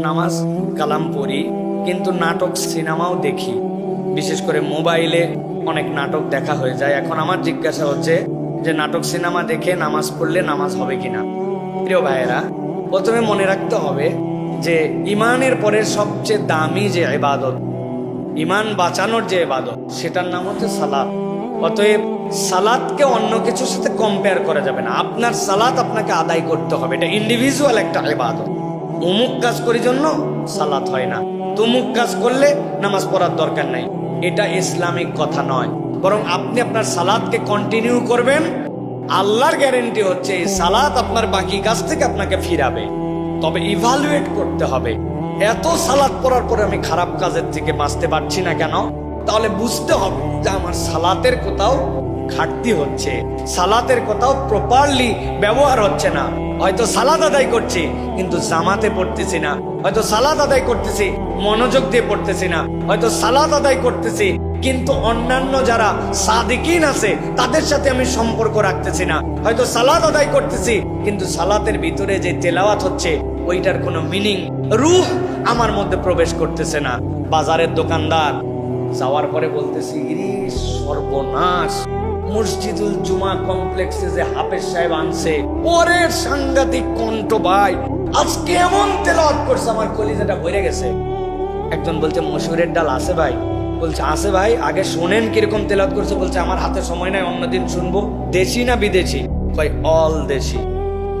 নামাজ কালাম পড়ি, কিন্তু নাটক সিনেমাও দেখি। বিশেষ করে মোবাইলে অনেক নাটক দেখা হয়ে যায়। এখন আমার জিজ্ঞাসা হচ্ছে যে নাটক সিনেমা দেখে নামাজ পড়লে নামাজ হবে কিনা। প্রিয় ভাইয়েরা, প্রথমে মনে রাখতে হবে যে ইমানের পরে সবচেয়ে দামি যে ইবাদত, ইমান বাঁচানোর যে ইবাদত, সেটার নাম হচ্ছে সালাত। অতএব সালাতকে অন্য কিছুর সাথে কম্পেয়ার করা যাবে না। আপনার সালাত আপনাকে আদায় করতে হবে, এটা ইন্ডিভিজুয়াল একটা ইবাদত। অমুক কাজ করার জন্য সালাত হয় না, তমুক কাজ করলে নামাজ পড়ার দরকার নাই, এটা ইসলামিক কথা নয়। বরং আপনি আপনার সালাতকে কন্টিনিউ করবেন, আল্লাহর গ্যারেন্টি হচ্ছে এই সালাত আপনার বাকি কাজ থেকে আপনাকে ফিরাবে। তবে ইভালুয়েট করতে হবে, এত সালাত পড়ার পরে আমি খারাপ কাজের থেকে বাঁচতে পারছি না কেন? তাহলে বুঝতে হবে যে আমার সালাতের কোথাও ঘাটতি হচ্ছে, সালাতের কোথাও প্রপারলি ব্যবহার হচ্ছে না। হয়তো সালাত আদায় করছি কিন্তু জামাতে পড়তেছি না, হয়তো সালাত আদায় করতেছি মনোযোগ দিয়ে পড়তেছি না, হয়তো সালাত আদায় করতেছি কিন্তু অন্যান্য যারা সাদিকিন আছে তাদের সাথে আমি সম্পর্ক রাখতেছি না, হয়তো সালাত আদায় করতেছি কিন্তু সালাতের ভিতরে যে তেলাওয়াত হচ্ছে ওইটার কোনো মিনিং, রূহ আমার মধ্যে প্রবেশ করতেছে না। বাজারের দোকানদার যাওয়ার পরে বলতেছি, ইরি সর্বনাশ, মসজিদুল জুমা কমপ্লেক্সে যে হাফেজ সাহেব আনছে, ওরে সাংঘাতিক কণ্ঠ ভাই, আজকে এমন তেলাওয়াত করছে আমার কলিজাটা ভরে গেছে। একজন বলছে মসুরের ডাল আছে ভাই? বলছে আছে ভাই, আগে শোনেন কিরকম তেলাওয়াত করছে। বলছে আমার হাতে সময় নাই, অন্যদিন শুনবো। দেশি না বিদেশি? কয় অল দেশি।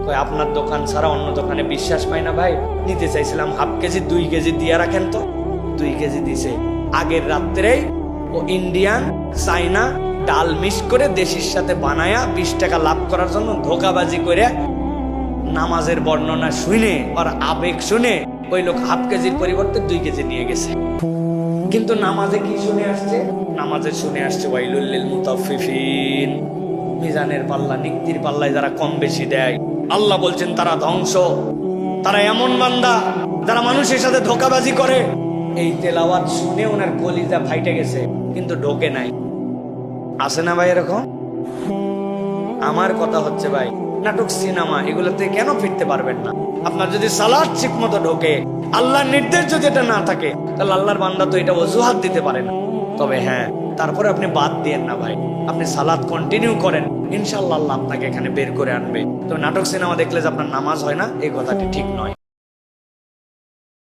কয় আপনার দোকান ছাড়া অন্য দোকানে বিশ্বাস পাই না ভাই, নিতে চাইছিলাম হাফ কেজি 2 কেজি দিয়ে রাখেন তো। 2 কেজি দিছে। আগের রাত্রেই ও ইন্ডিয়ান চাইনা ডাল মিক্স করে দেশির সাথে বানায়া 20 টাকা লাভ করার জন্য ধোকাবাজি করে নামাজের বর্ণনা শুনে আর আবেগ শুনে ওই লোক হাফ কেজির পরিবর্তে 2 কেজি নিয়ে গেছে। কিন্তু নামাজে কি শুনে আসছে? নামাজে শুনে আসছে ওয়াইলুল লিল মুতাফফিফিন, মিজানের পাল্লা নিক্তির পাল্লায় যারা কম বেশি দেয়, আল্লাহ বলছেন তারা ধ্বংস, তারা এমন বান্দা যারা মানুষের সাথে ধোকাবাজি করে। এই তেলাওয়াত শুনে ওনার কলিজা ফাইটে গেছে কিন্তু ঢোকে নাই। আসে না ভাই এরকম? আমার কথা হচ্ছে ভাই, নাটক সিনেমা এগুলোতে কেন ফিরতে পারবেন না? আপনার যদি সালাত ঠিক মতো ঢোকে, আল্লাহর নির্দেশ যদি এটা না থাকে, তাহলে আল্লাহর বান্দা তো এটা অজুহাত দিতে পারে না। তবে হ্যাঁ, তারপরে আপনি বাদ দিয়েন না ভাই, আপনি সালাত কন্টিনিউ করেন, ইনশাআল্লাহ আল্লাহ আপনাকে এখানে বের করে আনবে। তো নাটক সিনেমা দেখলে যে আপনার নামাজ হয় না, এই কথাটি ঠিক নয়।